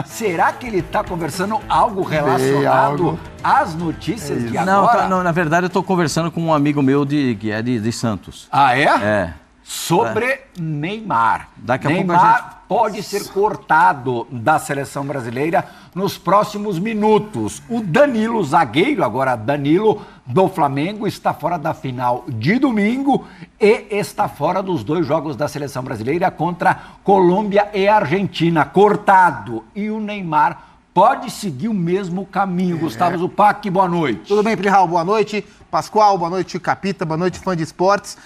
Será que ele está conversando algo relacionado às notícias de agora? Não, na verdade eu estou conversando com um amigo meu que é de Santos. Ah, é? É. Sobre Neymar. Daqui a Neymar pode ser cortado da seleção brasileira nos próximos minutos. O Danilo, zagueiro, agora Danilo, do Flamengo, está fora da final de domingo e está fora dos 2 jogos da seleção brasileira contra Colômbia e Argentina. Cortado. E o Neymar pode seguir o mesmo caminho. Gustavo Zupac, boa noite. Tudo bem, Plihal? Boa noite. Pascoal, boa noite, Capita, boa noite, fã de esportes.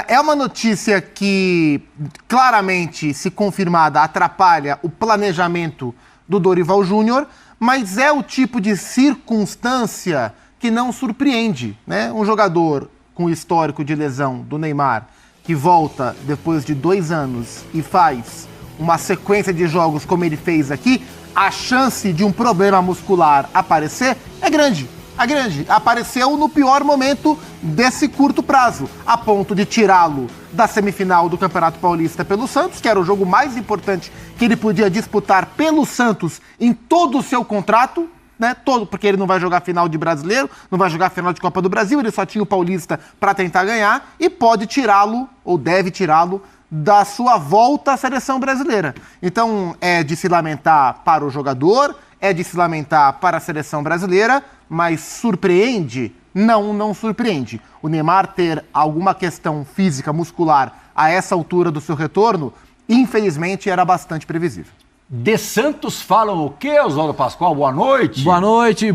É uma notícia que, claramente, se confirmada, atrapalha o planejamento do Dorival Júnior, mas é o tipo de circunstância que não surpreende, né? Um jogador com histórico de lesão do Neymar, que volta depois de 2 anos e faz uma sequência de jogos como ele fez aqui, a chance de um problema muscular aparecer é grande. Apareceu no pior momento desse curto prazo, a ponto de tirá-lo da semifinal do Campeonato Paulista pelo Santos, que era o jogo mais importante que ele podia disputar pelo Santos em todo o seu contrato, né? Todo, porque ele não vai jogar final de Brasileiro, não vai jogar final de Copa do Brasil, ele só tinha o Paulista para tentar ganhar e pode tirá-lo, ou deve tirá-lo, da sua volta à seleção brasileira. Então, é de se lamentar para o jogador, é de se lamentar para a seleção brasileira, mas surpreende? Não surpreende. O Neymar ter alguma questão física, muscular, a essa altura do seu retorno, infelizmente era bastante previsível. De Santos falam o quê, Oswaldo Pascoal? Boa noite. Boa noite.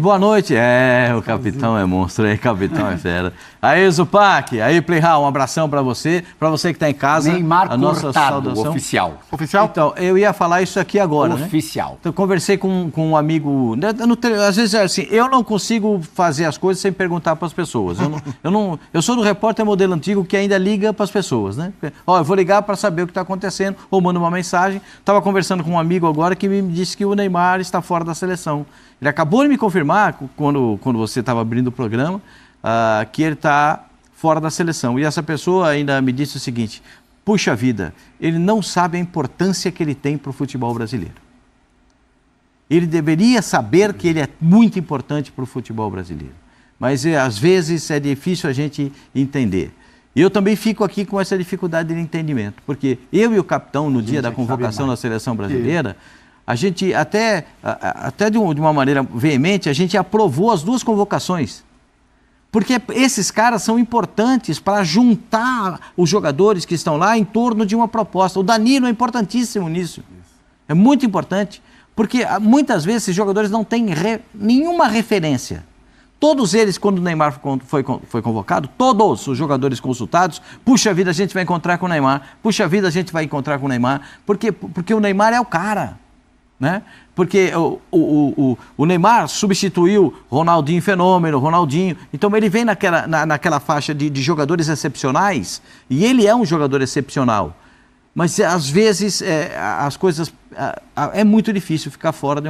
O capitão é monstro, capitão é fera. Aí, Zupac, aí, Plihal, um abração pra você que tá em casa. Neymar a nossa cortado, saudação. oficial. Então, eu ia falar isso aqui agora, oficial. Né? Então, conversei com um amigo, às vezes é assim, eu não consigo fazer as coisas sem perguntar para as pessoas. Eu sou do repórter modelo antigo que ainda liga para as pessoas, né? Eu vou ligar para saber o que está acontecendo, ou mando uma mensagem. Estava conversando com um amigo agora que me disse que o Neymar está fora da seleção. Ele acabou de me confirmar, quando você estava abrindo o programa, que ele está fora da seleção. E essa pessoa ainda me disse o seguinte: puxa vida, ele não sabe a importância que ele tem para o futebol brasileiro. Ele deveria saber que ele é muito importante para o futebol brasileiro. Mas às vezes é difícil a gente entender. E eu também fico aqui com essa dificuldade de entendimento, porque eu e o capitão, no dia da convocação da seleção brasileira, a gente até de uma maneira veemente, a gente aprovou as 2 convocações. Porque esses caras são importantes para juntar os jogadores que estão lá em torno de uma proposta. O Danilo é importantíssimo nisso. É muito importante, porque muitas vezes esses jogadores não têm nenhuma referência. Todos eles, quando o Neymar foi convocado, todos os jogadores consultados, puxa vida, a gente vai encontrar com o Neymar, porque o Neymar é o cara, né? Porque o Neymar substituiu Ronaldinho Fenômeno, Ronaldinho, então ele vem naquela faixa de jogadores excepcionais, e ele é um jogador excepcional. Mas, às vezes, as coisas... É muito difícil ficar fora.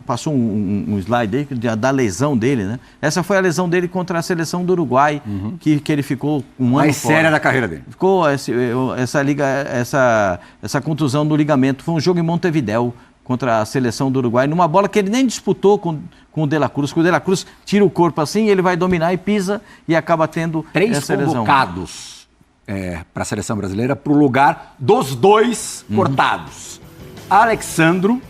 Passou um slide aí da lesão dele, né? Essa foi a lesão dele contra a seleção do Uruguai, que ele ficou um ano mais fora. Séria da carreira dele. Ficou essa contusão do ligamento. Foi um jogo em Montevidéu contra a seleção do Uruguai, numa bola que ele nem disputou com o De La Cruz. Que o De La Cruz tira o corpo assim, ele vai dominar e pisa e acaba tendo essa lesão. 3 convocados. Para a seleção brasileira, para o lugar dos 2 cortados. Alexandro,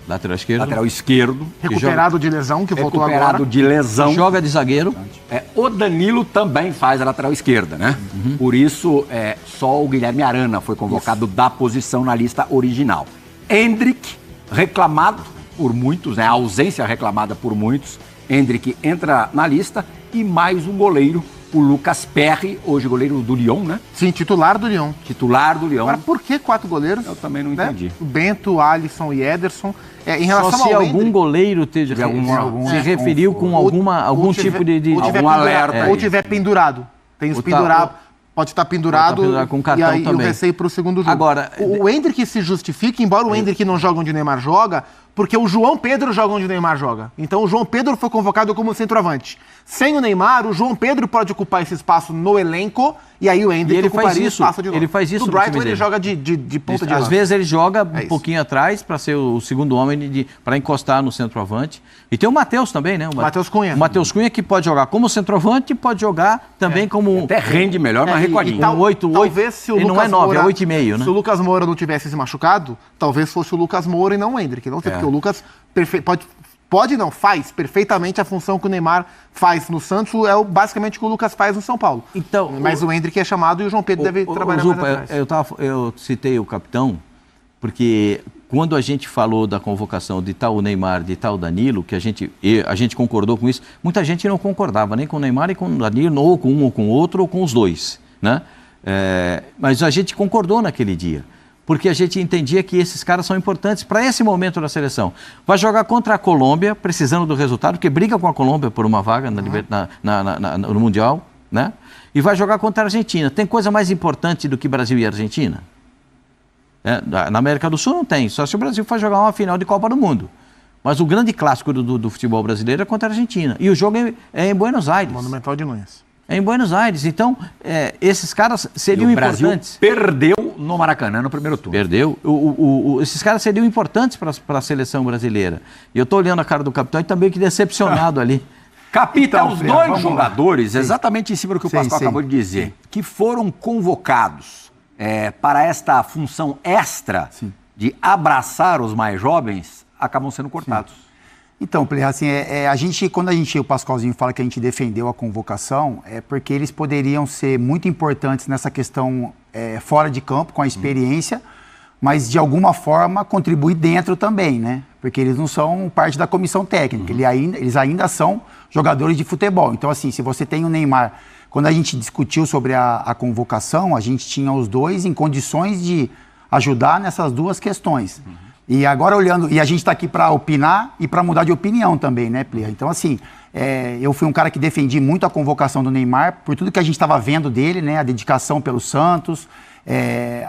lateral esquerdo. Recuperado de lesão, que voltou agora. Recuperado de lesão. Joga de zagueiro. O Danilo também faz a lateral esquerda, né? Por isso, só o Guilherme Arana foi convocado da posição na lista original. Endrick, reclamado por muitos, né? A ausência reclamada por muitos. Endrick entra na lista e mais um goleiro, o Lucas Perry, hoje goleiro do Lyon, né? Sim, titular do Lyon. Agora, por que 4 goleiros? Eu também não entendi. O Bento, Alisson e Ederson. Em relação Só se ao algum goleiro se referiu com algum tipo de algum alerta. Ou tiver pendurado. Tem os pendurados. Pode estar pendurado com cartão e aí também. o receio para o segundo jogo. Agora, o Endrick se justifica, embora o Endrick não jogue onde o Neymar joga, porque o João Pedro joga onde o Neymar joga. Então o João Pedro foi convocado como centroavante. Sem o Neymar, o João Pedro pode ocupar esse espaço no elenco e aí o Endrick ocuparia o espaço de novo. Ele faz isso no Brighton ele joga de ponta de lança. Às vezes ele joga um pouquinho atrás para ser o segundo homem, para encostar no centroavante. E tem o Matheus também, né? O Matheus Cunha. O Matheus Cunha que pode jogar como centroavante e pode jogar também como... Até rende melhor, mas recuadinho. Talvez se o ele Lucas não é 9, Moura, é 8,5, né? Se o Lucas Moura não tivesse se machucado, talvez fosse o Lucas Moura e não o Endrick. Não sei, porque o Lucas faz perfeitamente a função que o Neymar faz no Santos, basicamente o que o Lucas faz no São Paulo. Então, mas o Endrick é chamado e o João Pedro deve trabalhar Zupa, mais atrás. Eu citei o capitão, porque quando a gente falou da convocação de tal Neymar, de tal Danilo, que a gente concordou com isso, muita gente não concordava, nem com o Neymar e com o Danilo, ou com um ou com o outro, ou com os dois, né? Mas a gente concordou naquele dia, porque a gente entendia que esses caras são importantes para esse momento da seleção. Vai jogar contra a Colômbia, precisando do resultado, porque briga com a Colômbia por uma vaga no Mundial, né? E vai jogar contra a Argentina. Tem coisa mais importante do que Brasil e Argentina? Na América do Sul não tem, só se o Brasil for jogar uma final de Copa do Mundo. Mas o grande clássico do futebol brasileiro é contra a Argentina. E o jogo é em Buenos Aires. Monumental de Nunes. É em Buenos Aires. Então, esses caras seriam importantes. O Brasil perdeu no Maracanã no primeiro turno. Perdeu. Esses caras seriam importantes para a seleção brasileira. E eu estou olhando a cara do capitão e também que decepcionado ali. Capitão, os dois jogadores, exatamente em cima do que o Pascoal acabou de dizer, que foram convocados para esta função extra de abraçar os mais jovens, acabam sendo cortados. Então, assim, quando o Pascoalzinho fala que a gente defendeu a convocação, é porque eles poderiam ser muito importantes nessa questão fora de campo, com a experiência, mas de alguma forma contribuir dentro também, né? Porque eles não são parte da comissão técnica, eles ainda são jogadores de futebol. Então, assim, se você tem o Neymar, quando a gente discutiu sobre a convocação, a gente tinha os dois em condições de ajudar nessas duas questões. E agora olhando, e a gente está aqui para opinar e para mudar de opinião também, né, Plea? Então, assim, eu fui um cara que defendi muito a convocação do Neymar, por tudo que a gente estava vendo dele, né, a dedicação pelo Santos,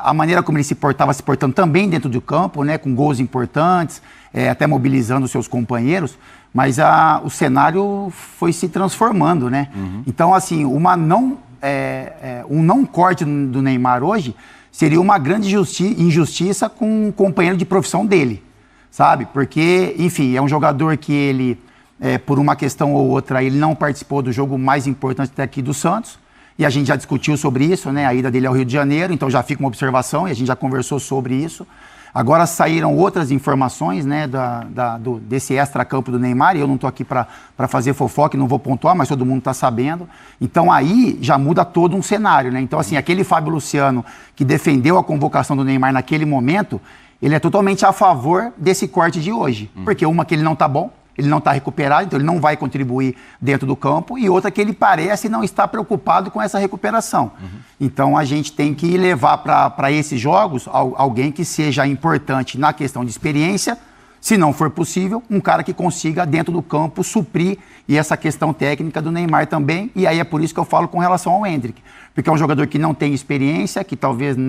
a maneira como ele se portando também dentro do campo, né, com gols importantes, até mobilizando os seus companheiros, mas o cenário foi se transformando, né? Então, assim, um não corte do Neymar hoje seria uma grande injustiça com um companheiro de profissão dele, sabe? Porque, enfim, é um jogador que ele, por uma questão ou outra, ele não participou do jogo mais importante até aqui do Santos, e a gente já discutiu sobre isso, né? A ida dele ao Rio de Janeiro, então já fica uma observação e a gente já conversou sobre isso. Agora saíram outras informações, né, desse extra-campo do Neymar, e eu não estou aqui para fazer fofoca, não vou pontuar, mas todo mundo está sabendo. Então aí já muda todo um cenário, né? Então, assim, aquele Fábio Luciano que defendeu a convocação do Neymar naquele momento, ele é totalmente a favor desse corte de hoje. Porque uma que ele não está bom, ele não está recuperado, então ele não vai contribuir dentro do campo, e outra que ele parece não estar preocupado com essa recuperação. Então a gente tem que levar para esses jogos alguém que seja importante na questão de experiência, se não for possível, um cara que consiga dentro do campo suprir e essa questão técnica do Neymar também, e aí é por isso que eu falo com relação ao Endrick, porque é um jogador que não tem experiência, que talvez ele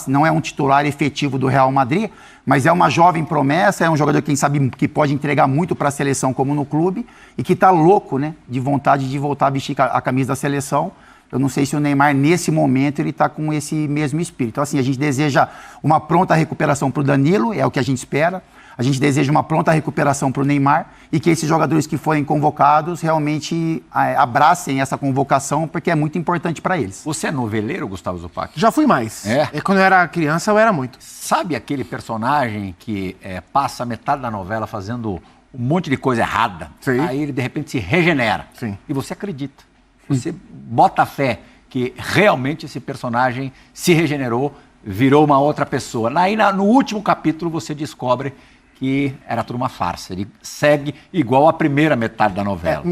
não é um titular efetivo do Real Madrid, mas é uma jovem promessa, é um jogador, quem sabe, que pode entregar muito para a seleção como no clube e que está louco, né, de vontade de voltar a vestir a camisa da seleção. Eu não sei se o Neymar, nesse momento, ele está com esse mesmo espírito. Então, assim, a gente deseja uma pronta recuperação para o Danilo, é o que a gente espera. A gente deseja uma pronta recuperação para o Neymar e que esses jogadores que forem convocados realmente abracem essa convocação, porque é muito importante para eles. Você é noveleiro, Gustavo Zupac? Já fui mais. Quando eu era criança, eu era muito. Sabe aquele personagem que passa metade da novela fazendo um monte de coisa errada? Sim. Aí ele, de repente, se regenera. Sim. E você acredita. Você bota fé que realmente esse personagem se regenerou, virou uma outra pessoa. Aí, no último capítulo, você descobre que era tudo uma farsa. Ele segue igual a primeira metade da novela.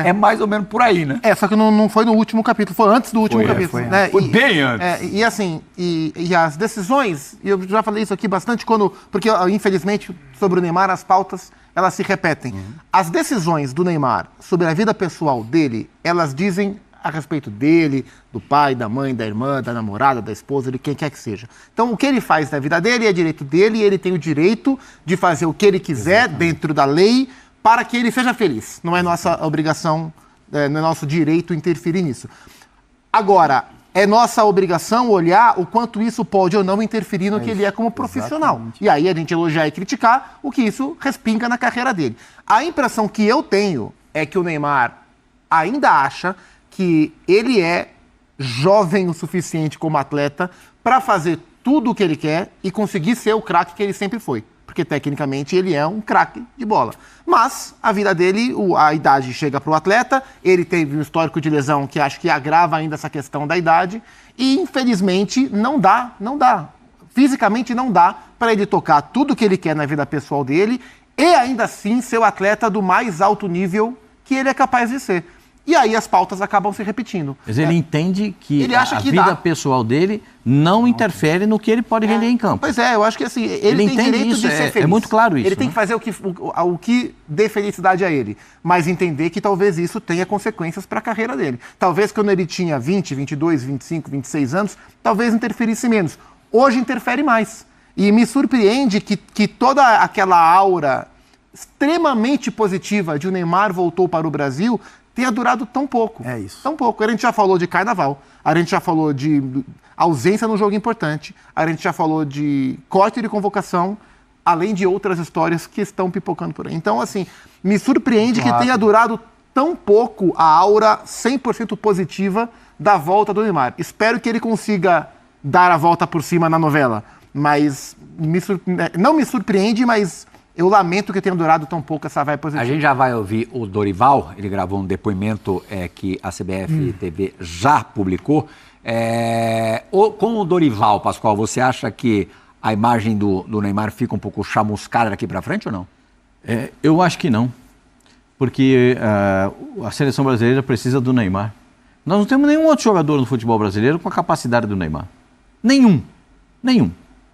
É mais ou menos por aí, né? Só que não foi no último capítulo, foi antes do último capítulo. Né? Foi bem antes. E assim, e as decisões, e eu já falei isso aqui bastante, porque infelizmente sobre o Neymar as pautas, elas se repetem. As decisões do Neymar sobre a vida pessoal dele, elas dizem a respeito dele, do pai, da mãe, da irmã, da namorada, da esposa, de quem quer que seja. Então, o que ele faz na vida dele é direito dele e ele tem o direito de fazer o que ele quiser dentro da lei para que ele seja feliz. Não é nossa obrigação, não é nosso direito interferir nisso. Agora, é nossa obrigação olhar o quanto isso pode ou não interferir no que ele é como profissional. Exatamente. E aí a gente elogiar e criticar o que isso respinga na carreira dele. A impressão que eu tenho é que o Neymar ainda acha que ele é jovem o suficiente como atleta para fazer tudo o que ele quer e conseguir ser o craque que ele sempre foi. Porque tecnicamente ele é um craque de bola. Mas a vida dele, a idade chega para o atleta, ele teve um histórico de lesão que acho que agrava ainda essa questão da idade e infelizmente não dá. Fisicamente não dá para ele tocar tudo que ele quer na vida pessoal dele e ainda assim ser o atleta do mais alto nível que ele é capaz de ser. E aí as pautas acabam se repetindo. Mas ele entende que Ele acha a que vida dá. pessoal dele não interfere no que ele pode render em campo. Pois é, eu acho que assim, ele tem entende direito isso, de ser feliz. é muito claro isso, Ele tem né? que fazer o que dê felicidade a ele, mas entender que talvez isso tenha consequências para a carreira dele. Talvez quando ele tinha 20, 22, 25, 26 anos, talvez interferisse menos. Hoje interfere mais. E me surpreende que toda aquela aura extremamente positiva de o Neymar voltou para o Brasil tenha durado tão pouco. É isso. Tão pouco. A gente já falou de carnaval, a gente já falou de ausência no jogo importante, a gente já falou de corte de convocação, além de outras histórias que estão pipocando por aí. Então, assim, me surpreende que tenha durado tão pouco a aura 100% positiva da volta do Neymar. Espero que ele consiga dar a volta por cima na novela, mas não me surpreende, mas eu lamento que tenha durado tão pouco essa vibe positiva. A gente já vai ouvir o Dorival, ele gravou um depoimento que a CBF TV já publicou. Com o Dorival, Pascoal, você acha que a imagem do Neymar fica um pouco chamuscada daqui para frente ou não? Eu acho que não, porque a seleção brasileira precisa do Neymar. Nós não temos nenhum outro jogador no futebol brasileiro com a capacidade do Neymar. Nenhum.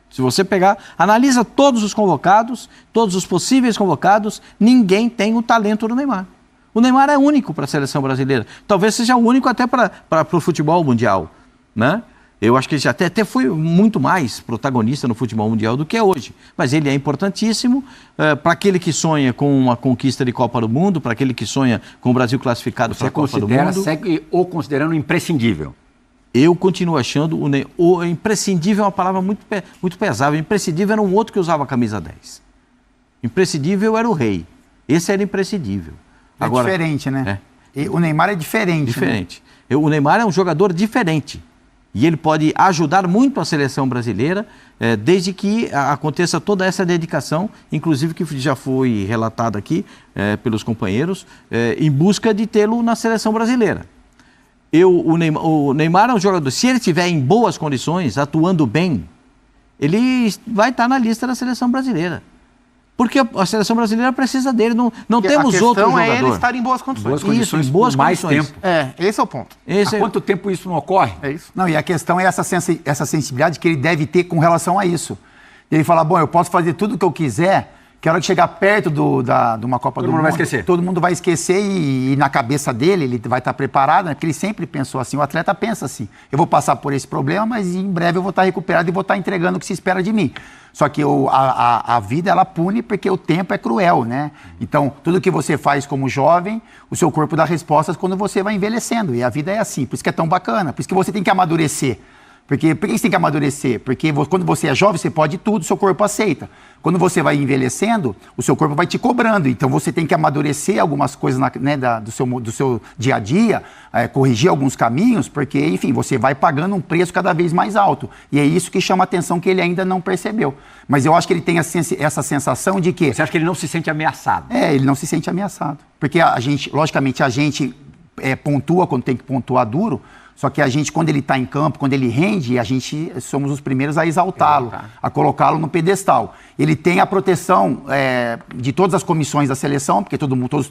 Se você pegar, analisa todos os convocados, todos os possíveis convocados, ninguém tem o talento do Neymar. O Neymar é único para a seleção brasileira. Talvez seja único até para o futebol mundial, né? Eu acho que ele já até foi muito mais protagonista no futebol mundial do que é hoje. Mas ele é importantíssimo para aquele que sonha com uma conquista de Copa do Mundo, para aquele que sonha com o Brasil classificado para a Copa do Mundo. Segue o considerando imprescindível? Eu continuo achando o imprescindível é uma palavra muito pesada. O imprescindível era um outro que usava a camisa 10. Imprescindível era o Rei. Esse era imprescindível. Agora, diferente, né? O Neymar é diferente. Diferente. Né? O Neymar é um jogador diferente. E ele pode ajudar muito a seleção brasileira, desde que aconteça toda essa dedicação, inclusive que já foi relatado aqui pelos companheiros, em busca de tê-lo na seleção brasileira. O Neymar é um jogador, se ele estiver em boas condições, atuando bem, ele vai estar na lista da seleção brasileira. Porque a seleção brasileira precisa dele, não temos outro jogador. A questão é ele estar em boas condições. Boas condições, em boas por mais condições. tempo. Esse é o ponto. Há quanto tempo isso não ocorre? É isso. Não, e a questão é essa sensibilidade que ele deve ter com relação a isso. Ele fala, bom, eu posso fazer tudo o que eu quiser, que a hora que chegar perto de uma Copa do Mundo, mundo vai esquecer. Todo mundo vai esquecer e na cabeça dele ele vai estar preparado, né? Porque ele sempre pensou assim, o atleta pensa assim, eu vou passar por esse problema, mas em breve eu vou estar recuperado e vou estar entregando o que se espera de mim. Só que a vida, ela pune porque o tempo é cruel, né? Então, tudo que você faz como jovem, o seu corpo dá respostas quando você vai envelhecendo. E a vida é assim, por isso que é tão bacana, por isso que você tem que amadurecer. Por que você tem que amadurecer? Porque quando você é jovem, você pode tudo, seu corpo aceita. Quando você vai envelhecendo, o seu corpo vai te cobrando. Então, você tem que amadurecer algumas coisas do seu dia a dia, corrigir alguns caminhos, porque, enfim, você vai pagando um preço cada vez mais alto. E é isso que chama a atenção que ele ainda não percebeu. Mas eu acho que ele tem essa sensação de que... Você acha que ele não se sente ameaçado? Ele não se sente ameaçado. Porque logicamente, a gente pontua quando tem que pontuar duro. Só que a gente, quando ele está em campo, quando ele rende, a gente somos os primeiros a exaltá-lo, a colocá-lo no pedestal. Ele tem a proteção de todas as comissões da seleção, porque o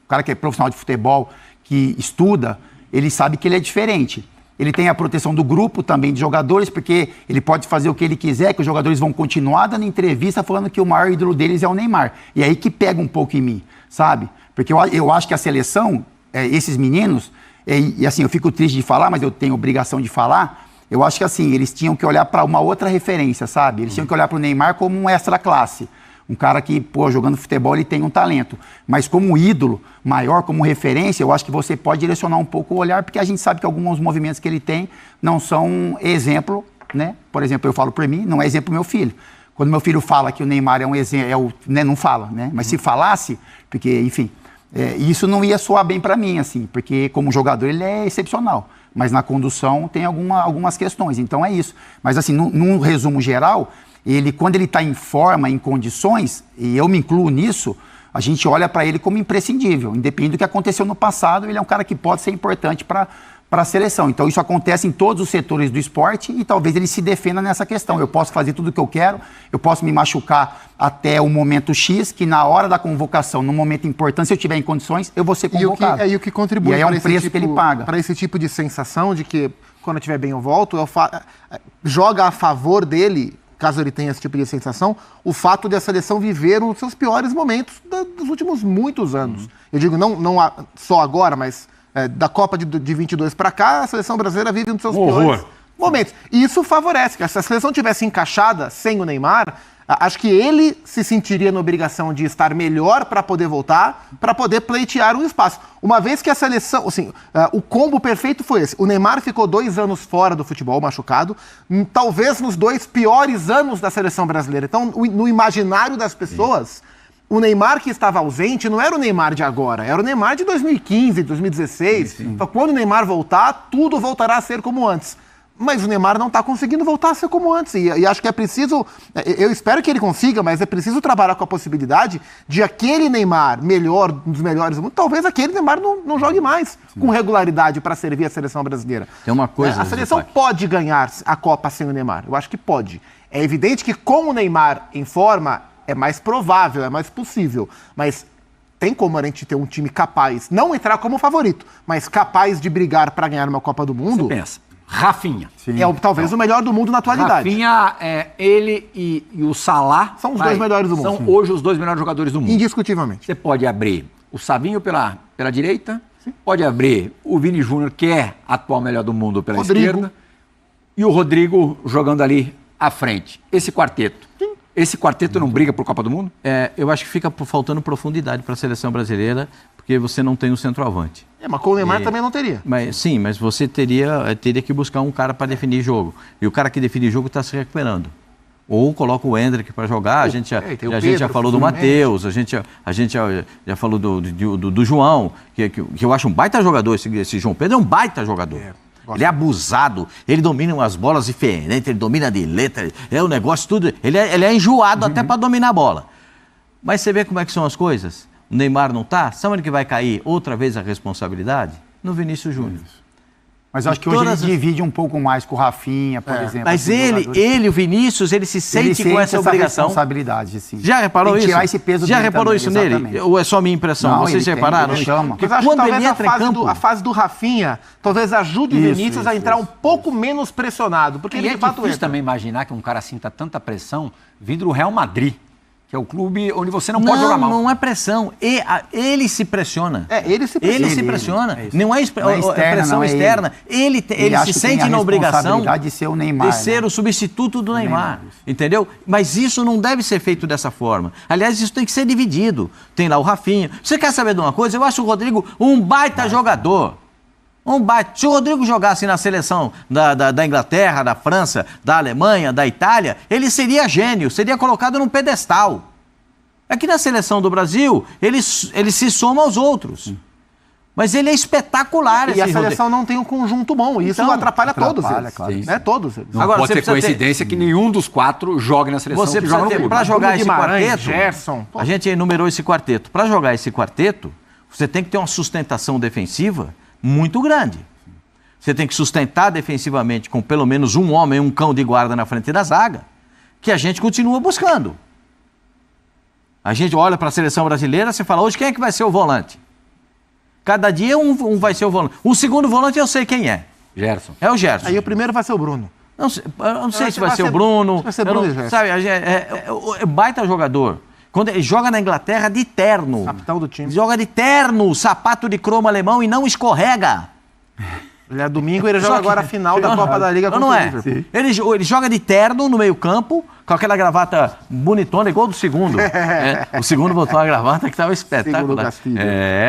cara que é profissional de futebol, que estuda, ele sabe que ele é diferente. Ele tem a proteção do grupo também de jogadores, porque ele pode fazer o que ele quiser, que os jogadores vão continuar dando entrevista falando que o maior ídolo deles é o Neymar. E aí que pega um pouco em mim, sabe? Porque eu acho que a seleção, esses meninos... E assim, eu fico triste de falar, mas eu tenho obrigação de falar. Eu acho que assim, eles tinham que olhar para uma outra referência, sabe? Eles tinham que olhar para o Neymar como um extra classe. Um cara que, pô, jogando futebol, ele tem um talento. Mas como ídolo maior, como referência, eu acho que você pode direcionar um pouco o olhar, porque a gente sabe que alguns movimentos que ele tem não são exemplo, né? Por exemplo, eu falo por mim, não é exemplo meu filho. Quando meu filho fala que o Neymar é um exemplo, né? Não fala, né? Mas se falasse, porque, enfim, isso não ia soar bem para mim, assim, porque como jogador ele é excepcional. Mas na condução tem algumas questões, então é isso. Mas assim, num resumo geral, quando ele está em forma, em condições, e eu me incluo nisso, a gente olha para ele como imprescindível. Independente do que aconteceu no passado, ele é um cara que pode ser importante para a seleção. Então isso acontece em todos os setores do esporte e talvez ele se defenda nessa questão. Eu posso fazer tudo o que eu quero, eu posso me machucar até o momento X, que na hora da convocação, no momento importante, se eu estiver em condições, eu vou ser convocado. E o que contribui é um preço que ele paga. Para esse tipo de sensação de que quando eu estiver bem eu volto, joga a favor dele, caso ele tenha esse tipo de sensação, o fato de a seleção viver os seus piores momentos dos últimos muitos anos. Eu digo, não só agora, mas da Copa de 22 para cá, a seleção brasileira vive um dos seus piores momentos. E isso favorece, que se a seleção tivesse encaixada sem o Neymar, acho que ele se sentiria na obrigação de estar melhor para poder voltar, para poder pleitear um espaço. Uma vez que a seleção, assim, o combo perfeito foi esse. O Neymar ficou 2 anos fora do futebol, machucado, talvez nos 2 piores anos da seleção brasileira. Então, no imaginário das pessoas, o Neymar que estava ausente não era o Neymar de agora, era o Neymar de 2015, 2016. Então, quando o Neymar voltar, tudo voltará a ser como antes. Mas o Neymar não está conseguindo voltar a ser como antes. E acho que é preciso, eu espero que ele consiga, mas é preciso trabalhar com a possibilidade de aquele Neymar melhor, um dos melhores do mundo, talvez aquele Neymar não jogue mais com regularidade para servir a seleção brasileira. Tem uma coisa... A seleção pode ganhar a Copa sem o Neymar, eu acho que pode. É evidente que com o Neymar em forma é mais provável, é mais possível, mas... Tem como a gente ter um time capaz, não entrar como favorito, mas capaz de brigar para ganhar uma Copa do Mundo? Você pensa, Rafinha. Talvez o melhor do mundo na atualidade. Rafinha, ele e o Salah... São os 2 melhores do mundo. São hoje os 2 melhores jogadores do mundo. Indiscutivelmente. Você pode abrir o Savinho pela direita, pode abrir o Vini Júnior, que é atual melhor do mundo, pela esquerda, e o Rodrigo jogando ali à frente. Esse quarteto. Esse quarteto não briga por Copa do Mundo? Eu acho que fica faltando profundidade para a seleção brasileira, porque você não tem um centroavante. Mas com o Neymar também não teria. Mas você teria que buscar um cara para definir jogo. E o cara que define jogo está se recuperando. Ou coloca o Endrick para jogar, a gente já falou do Matheus, a gente já falou do João, que eu acho um baita jogador, esse João Pedro é um baita jogador. Ele é abusado, ele domina umas bolas diferentes, ele domina de letra, o negócio tudo. Ele é enjoado até para dominar a bola. Mas você vê como é que são as coisas? O Neymar não tá? Sabe onde que vai cair outra vez a responsabilidade? No Vinícius Júnior. Mas eu acho que hoje ele divide um pouco mais com o Rafinha, por exemplo. Mas o Vinícius, ele se sente com essa obrigação. Responsabilidade, sim. Já reparou isso? Tirar esse peso Já dele reparou também, isso exatamente. nele? Ou é só minha impressão? Não, vocês repararam? Ele chama. Mas acho que quando talvez ele entra em campo... a fase do Rafinha talvez ajude o Vinícius a entrar um pouco menos pressionado. Porque ele é de fato difícil entra. também imaginar que um cara sinta tanta pressão vindo do Real Madrid, que é o clube onde você não pode jogar mal. Não é pressão. Ele se pressiona. Ele se pressiona. Ele se pressiona. Não é pressão externa. Ele se sente na obrigação de ser o Neymar. De ser o substituto do Neymar. Entendeu? Mas isso não deve ser feito dessa forma. Aliás, isso tem que ser dividido. Tem lá o Rafinha. Você quer saber de uma coisa? Eu acho o Rodrigo um baita jogador. Se o Rodrigo jogasse na seleção da Inglaterra, da França, da Alemanha, da Itália, ele seria gênio, seria colocado num pedestal. Aqui na seleção do Brasil, ele se soma aos outros. Mas ele é espetacular. E a seleção não tem um conjunto bom, e isso atrapalha todos eles. Claro. Né? Todos eles. Não agora, pode ter coincidência que nenhum dos 4 jogue na seleção. Você precisa ter, para jogar esse quarteto, Gerson, a gente enumerou esse quarteto. Para jogar esse quarteto, você tem que ter uma sustentação defensiva muito grande. Você tem que sustentar defensivamente com pelo menos um homem, um cão de guarda na frente da zaga, que a gente continua buscando. A gente olha para a seleção brasileira, você fala, hoje quem é que vai ser o volante? Cada dia um vai ser o volante. O segundo volante eu sei quem é. Gerson. É o Gerson. Aí o primeiro vai ser o Bruno. Eu não sei se vai ser o Bruno. Vai ser Bruno e Gerson. Sabe, é baita jogador. Quando ele joga na Inglaterra de terno. Capitão do time. Joga de terno, sapato de cromo alemão e não escorrega. Ele é domingo e ele joga agora a final da Copa da Liga contra o Liverpool. Ele joga de terno no meio campo, com aquela gravata bonitona, igual do segundo. O segundo botou uma gravata que estava espetacular.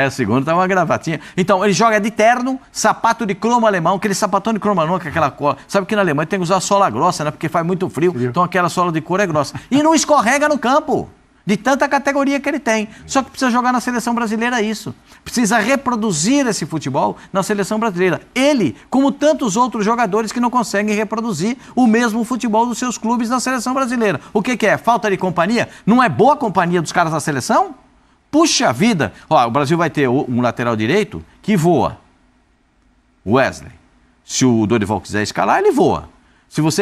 O segundo tava uma gravatinha. Então, ele joga de terno, sapato de cromo alemão, aquele sapatão de cromo alemão, com aquela cola. Sabe que na Alemanha tem que usar sola grossa, né? Porque faz muito frio, então aquela sola de couro é grossa. E não escorrega no campo, de tanta categoria que ele tem. Só que precisa jogar na seleção brasileira isso. Precisa reproduzir esse futebol na seleção brasileira. Ele, como tantos outros jogadores que não conseguem reproduzir o mesmo futebol dos seus clubes na seleção brasileira. O que é? Falta de companhia? Não é boa a companhia dos caras da seleção? Puxa vida! Ó, o Brasil vai ter um lateral direito que voa. Wesley. Se o Dorival quiser escalar, ele voa.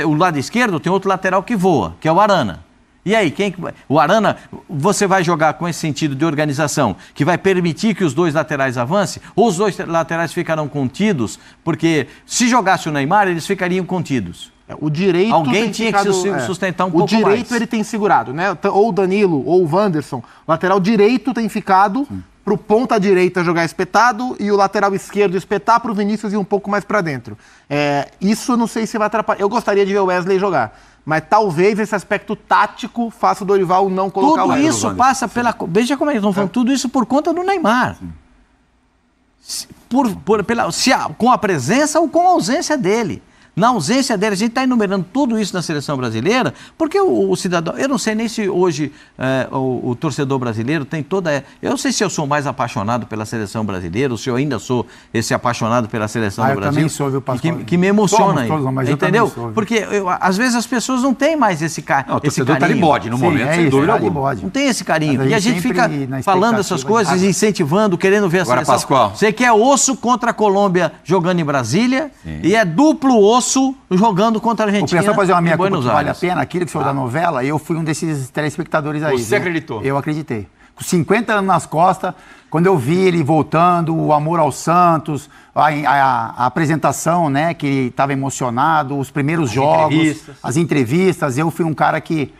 O lado esquerdo tem outro lateral que voa, que é o Arana. E aí, o Arana, você vai jogar com esse sentido de organização que vai permitir que os dois laterais avancem, ou os dois laterais ficarão contidos, porque se jogasse o Neymar, eles ficariam contidos. O direito alguém tinha que sustentar um pouco mais. O direito ele tem segurado, né? Ou o Danilo, ou o Wanderson. O lateral direito tem ficado para o ponta direita jogar espetado e o lateral esquerdo espetar para o Vinícius ir um pouco mais para dentro. Isso eu não sei se vai atrapalhar. Eu gostaria de ver o Wesley jogar. Mas talvez esse aspecto tático faça o Dorival não colocar o Wesley. Tudo isso passa pela... Veja como eles estão falando. Tudo isso por conta do Neymar. Com a presença ou com a ausência dele. Na ausência dele, a gente está enumerando tudo isso na seleção brasileira, porque o cidadão... Eu não sei nem se hoje o torcedor brasileiro tem toda... Eu não sei se eu sou mais apaixonado pela seleção brasileira, ou se eu ainda sou esse apaixonado pela seleção do Brasil. Eu também sou, viu, Pascoal? Que me emociona. Mas entendeu? Sou, porque às vezes as pessoas não têm mais esse carinho. O torcedor está de bode no momento, sem dúvida alguma. Não tem esse carinho. E a gente fica falando essas coisas, incentivando, querendo ver a seleção. Pascoal. Você quer osso contra a Colômbia jogando em Brasília, e é duplo osso jogando contra a Argentina. O pessoal fazer uma minha culpa Buenos que vale a Aires. pena, aquilo que foi da novela, eu fui um desses telespectadores aí. Você acreditou? Eu acreditei. Com 50 anos nas costas, quando eu vi ele voltando, o amor ao Santos, a apresentação, né, que ele estava emocionado, os primeiros jogos, as entrevistas, eu fui um cara que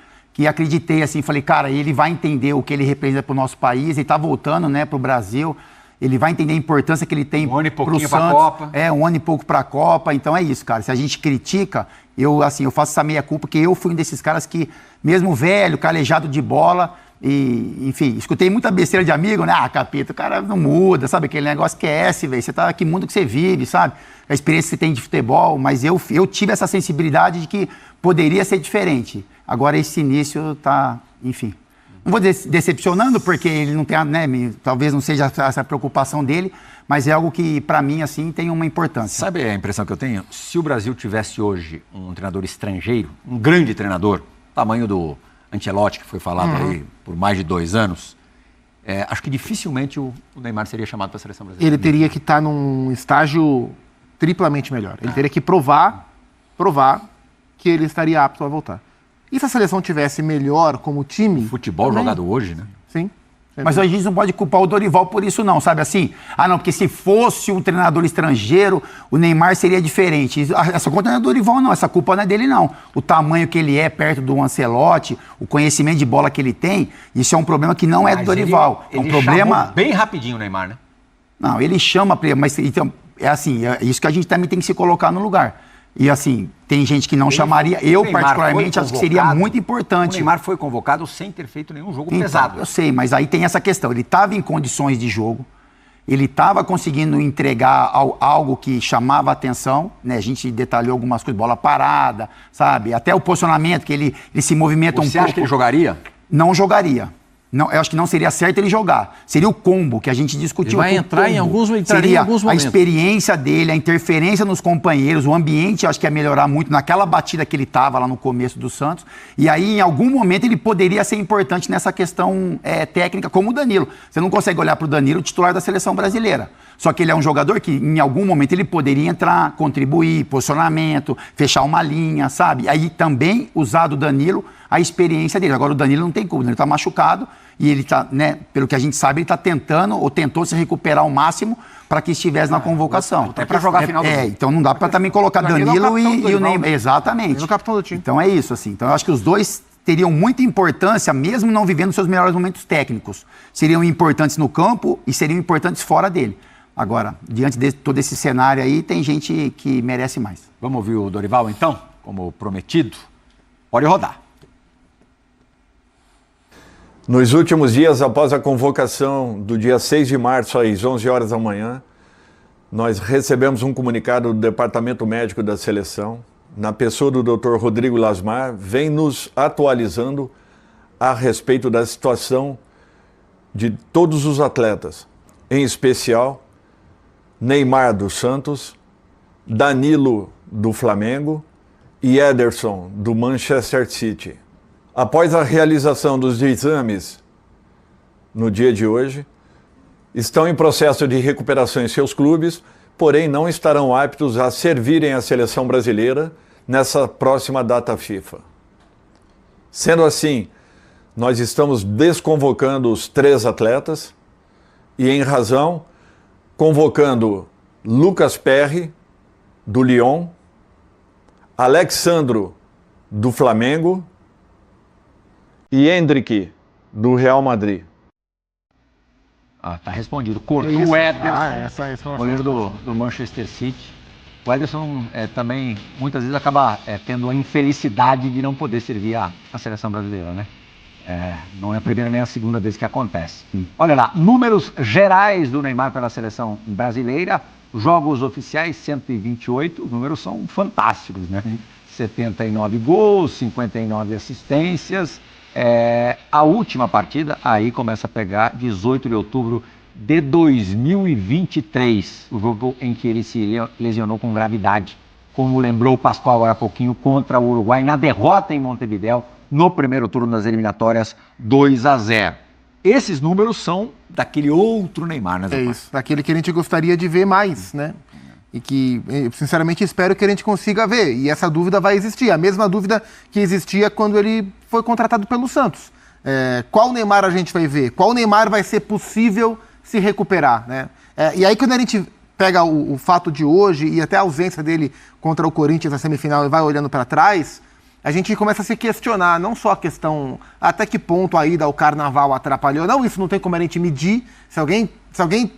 acreditei, assim, falei, cara, ele vai entender o que ele representa para o nosso país, ele está voltando, né, para o Brasil, ele vai entender a importância que ele tem para o Santos. Um ano e pouquinho para a Copa. Um ano e pouco para a Copa. Então é isso, cara. Se a gente critica, eu faço essa meia-culpa, porque eu fui um desses caras que, mesmo velho, calejado de bola, e, enfim, escutei muita besteira de amigo, né? Capita, o cara não muda, sabe? Aquele negócio esquece, velho. Você tá, que mundo que você vive, sabe? A experiência que você tem de futebol, mas eu tive essa sensibilidade de que poderia ser diferente. Agora esse início tá, enfim... Não vou decepcionando, porque ele não tem, né, talvez não seja essa preocupação dele, mas é algo que, para mim, assim, tem uma importância. Sabe a impressão que eu tenho? Se o Brasil tivesse hoje um treinador estrangeiro, um grande treinador, tamanho do Ancelotti, que foi falado aí por mais de 2 anos, acho que dificilmente o Neymar seria chamado para a seleção brasileira. Ele teria que estar num estágio triplamente melhor. Ele teria que provar que ele estaria apto a voltar. E se a seleção tivesse melhor como time... Futebol também jogado hoje, né? Sim. Mas a gente não pode culpar o Dorival por isso não, sabe assim? Não, porque se fosse um treinador estrangeiro, o Neymar seria diferente. Essa conta não é do Dorival não, essa culpa não é dele não. O tamanho que ele é perto do Ancelotti, o conhecimento de bola que ele tem, isso é um problema que não é do Dorival. Ele é um problema... chamou bem rapidinho o Neymar, né? Não, ele chama, mas então, é isso que a gente também tem que se colocar no lugar. E assim, tem gente que não chamaria. Eu, particularmente, acho que seria muito importante. O Neymar foi convocado sem ter feito nenhum jogo pesado. Eu sei, mas aí tem essa questão. Ele estava em condições de jogo, ele estava conseguindo entregar algo que chamava a atenção, né? A gente detalhou algumas coisas, bola parada, sabe? Até o posicionamento, que ele se movimenta um pouco. Você acha que ele jogaria? Não jogaria. Não, eu acho que não seria certo ele jogar. Seria o combo que a gente discutiu. Ele vai entrar em alguns momentos. Seria a experiência dele, a interferência nos companheiros, o ambiente, eu acho que ia melhorar muito naquela batida que ele estava lá no começo do Santos. E aí, em algum momento, ele poderia ser importante nessa questão técnica, como o Danilo. Você não consegue olhar para o Danilo, titular da seleção brasileira. Só que ele é um jogador que, em algum momento, ele poderia entrar, contribuir, posicionamento, fechar uma linha, sabe? Aí também usar do Danilo a experiência dele. Agora o Danilo não tem como, ele está machucado e ele está, né, pelo que a gente sabe, ele está tentando ou tentou se recuperar ao máximo para que estivesse na convocação. Até para jogar a final do jogo. Então não dá para também colocar Danilo e o Neymar. Exatamente. Ele é o capitão do time. Então é isso, assim. Então eu acho que os dois teriam muita importância, mesmo não vivendo seus melhores momentos técnicos. Seriam importantes no campo e seriam importantes fora dele. Agora, diante de todo esse cenário aí, tem gente que merece mais. Vamos ouvir o Dorival, então, como prometido? Pode rodar. Nos últimos dias, após a convocação do dia 6 de março, às 11 horas da manhã, nós recebemos um comunicado do Departamento Médico da Seleção, na pessoa do Dr. Rodrigo Lasmar, vem nos atualizando a respeito da situação de todos os atletas, em especial Neymar do Santos, Danilo do Flamengo e Ederson do Manchester City. Após a realização dos exames no dia de hoje, estão em processo de recuperação em seus clubes, porém não estarão aptos a servirem a seleção brasileira nessa próxima data FIFA. Sendo assim, nós estamos desconvocando os 3 atletas e, em razão, convocando Lucas Perry, do Lyon, Alexandro, do Flamengo, e Endrick, do Real Madrid. Tá respondido. Cortou o Ederson, essa goleiro do Manchester City. O Ederson também, muitas vezes, acaba tendo a infelicidade de não poder servir a seleção brasileira, né? Não é a primeira nem a segunda vez que acontece. Olha lá, números gerais do Neymar pela seleção brasileira, jogos oficiais 128, os números são fantásticos, né? 79 gols, 59 assistências. A última partida, aí começa a pegar 18 de outubro de 2023, o jogo em que ele se lesionou com gravidade, como lembrou o Pascoal há pouquinho, contra o Uruguai, na derrota em Montevidéu, no primeiro turno das eliminatórias, 2-0. Esses números são daquele outro Neymar, né? Isso, daquele que a gente gostaria de ver mais, né? E que, sinceramente, espero que a gente consiga ver. E essa dúvida vai existir. A mesma dúvida que existia quando ele foi contratado pelo Santos. Qual Neymar a gente vai ver? Qual Neymar vai ser possível se recuperar, né? E aí, quando a gente pega o fato de hoje e até a ausência dele contra o Corinthians na semifinal e vai olhando para trás, a gente começa a se questionar, não só a questão até que ponto a ida ao Carnaval atrapalhou. Não, isso não tem como a gente medir. Se alguém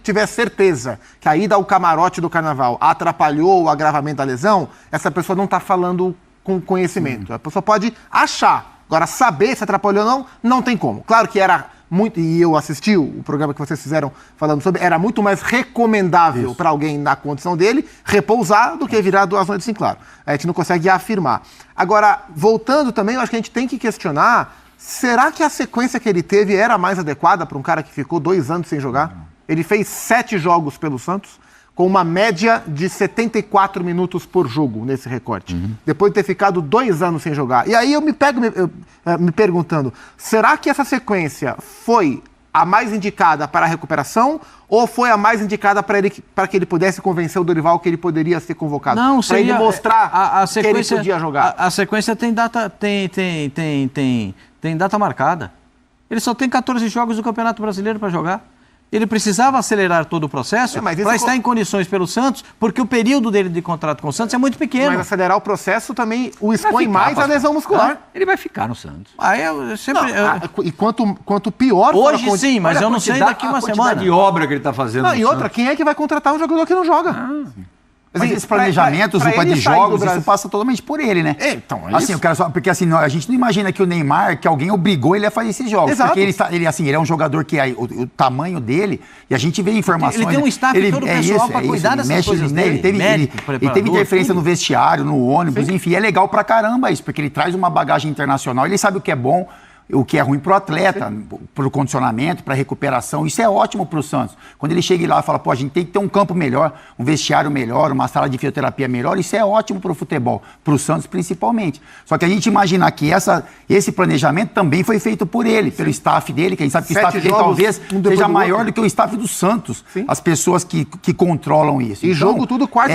tiver certeza que a ida ao camarote do Carnaval atrapalhou o agravamento da lesão, essa pessoa não está falando com conhecimento. A pessoa pode achar. Agora, saber se atrapalhou ou não, não tem como. Claro que era muito, e eu assisti o programa que vocês fizeram falando sobre, era muito mais recomendável para alguém na condição dele repousar do que virar 2 noites em claro. A gente não consegue afirmar. Agora, voltando também, eu acho que a gente tem que questionar, será que a sequência que ele teve era mais adequada para um cara que ficou 2 anos sem jogar? Ele fez 7 jogos pelo Santos, com uma média de 74 minutos por jogo nesse recorte. Depois de ter ficado 2 anos sem jogar. E aí eu me pego me perguntando, será que essa sequência foi a mais indicada para a recuperação ou foi a mais indicada para que ele pudesse convencer o Dorival que ele poderia ser convocado? Não, para ele mostrar a sequência, que ele podia jogar. A sequência tem data, tem data marcada. Ele só tem 14 jogos do Campeonato Brasileiro para jogar. Ele precisava acelerar todo o processo para estar em condições pelo Santos, porque o período dele de contrato com o Santos é muito pequeno. Mas acelerar o processo também o expõe mais à lesão muscular. Ele vai ficar no Santos. Eu sempre... E quanto pior... Hoje sim, mas eu não sei daqui uma semana. De obra que ele está fazendo. E outra, quem é que vai contratar um jogador que não joga? Mas esse planejamento, os de jogos, isso passa totalmente por ele, né? Então, assim, eu quero só, porque assim, a gente não imagina que o Neymar, que alguém obrigou ele a fazer esses jogos. Exato. Porque ele é um jogador que o tamanho dele, e a gente vê informações... Ele tem um staff todo pessoal para cuidar dessas coisas dele. Ele teve interferência no vestiário, no ônibus, enfim, é legal pra caramba isso, porque ele traz uma bagagem internacional, ele sabe o que é bom, o que é ruim para o atleta, para o condicionamento, para a recuperação. Isso é ótimo para o Santos. Quando ele chega lá e fala, a gente tem que ter um campo melhor, um vestiário melhor, uma sala de fisioterapia melhor, isso é ótimo para o futebol, para o Santos principalmente. Só que a gente imaginar que esse planejamento também foi feito por ele, pelo staff dele, que a gente sabe que o staff dele talvez seja maior do que o staff do Santos, as pessoas que controlam isso. E então, jogo tudo quarto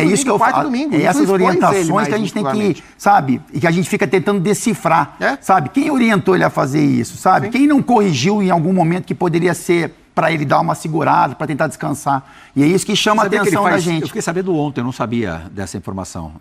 domingo. É essas orientações que a gente tem que, sabe, e que a gente fica tentando decifrar, sabe? Quem orientou ele a fazer isso, sabe? Sim. Quem não corrigiu em algum momento que poderia ser para ele dar uma segurada, para tentar descansar. E é isso que chama a atenção da gente. Eu fiquei sabendo ontem, eu não sabia dessa informação,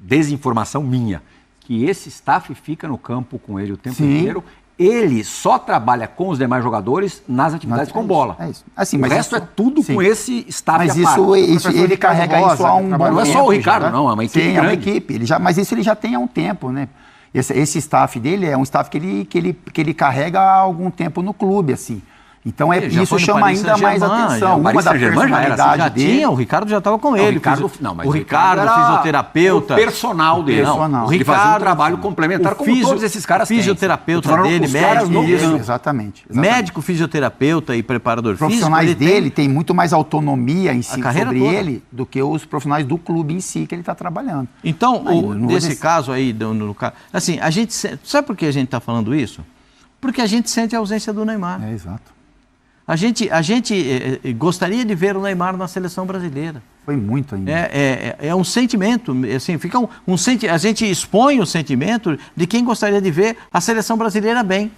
desinformação minha, que esse staff fica no campo com ele o tempo inteiro ele só trabalha com os demais jogadores nas atividades com bola. É isso. Assim, O mas resto isso- é tudo sim. com esse staff Mas à parte. isso ele Ricardo carrega Rosa, isso há um que bom Não é só tempo o Ricardo, já. não, é uma equipe Sim, é uma grande. equipe. Mas isso ele já tem há um tempo, né? Esse staff dele é um staff que ele carrega há algum tempo no clube, assim. Então Já isso foi no chama Paris ainda mais Saint-Germain, atenção. já. O Paris Uma da Saint-Germain já era assim, personalidade Já dele. tinha, o Ricardo já estava com Não, ele. mas o Ricardo, era fisioterapeuta. o personal dele. personal. Não, ele fazia um trabalho complementar, como todos esses caras têm. fisioterapeuta Tô falando dele, os caras médico, no isso. campo. Exatamente. Médico, fisioterapeuta e preparador Os profissionais físico. dele têm muito mais autonomia em si carreira sobre toda. ele do que os profissionais do clube em si que ele está trabalhando. Então, não nesse vou caso aí, assim, a gente sabe por que a gente está falando isso? Porque a gente sente a ausência do Neymar. É, exato. A gente gostaria de ver o Neymar na seleção brasileira. Foi muito ainda. É um sentimento, assim, fica a gente expõe o sentimento de quem gostaria de ver a seleção brasileira bem,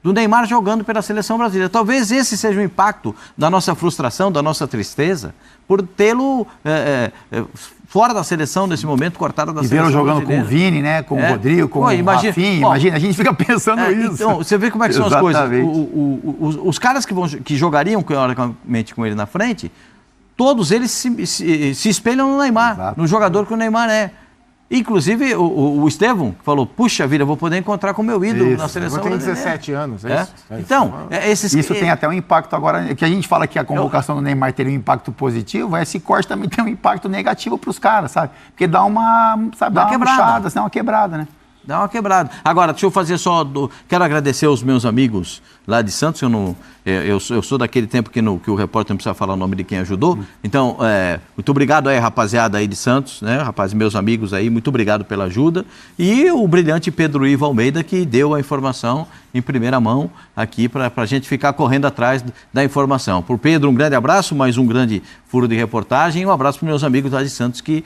do Neymar jogando pela seleção brasileira. Talvez esse seja o impacto da nossa frustração, da nossa tristeza, por tê-lo fora da seleção nesse momento, cortado da E seleção vê-lo jogando brasileira. com o Vini, né? Com o Rodrigo, com o imagina, Rafinha. Imagina, a gente fica pensando isso. Então, você vê como é que são as coisas. Exatamente. Os caras que jogariam teoricamente com ele na frente, todos eles se espelham no Neymar, Exato. no jogador que o Neymar é. Inclusive o Estevão falou, puxa vida, eu vou poder encontrar com o meu ídolo Isso. na seleção Eu tenho brasileira. 17 anos, é É? isso? É isso. Então, Isso tem até um impacto agora, que a gente fala que a convocação do Neymar teria um impacto positivo, esse corte também tem um impacto negativo para os caras, sabe? Porque dá uma quebrada. murchada, assim, uma quebrada, né? Dá uma quebrada. Agora, deixa eu fazer quero agradecer aos meus amigos lá de Santos. Eu sou daquele tempo que o repórter não precisa falar o nome de quem ajudou. Então, muito obrigado aí, rapaziada aí de Santos, né? Rapaz, meus amigos aí, muito obrigado pela ajuda. E o brilhante Pedro Ivo Almeida, que deu a informação em primeira mão aqui para a gente ficar correndo atrás da informação. Por Pedro, um grande abraço, mais um grande furo de reportagem. E um abraço para meus amigos lá de Santos que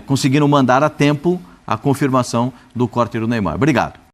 conseguiram mandar a tempo a confirmação do corte do Neymar. Obrigado.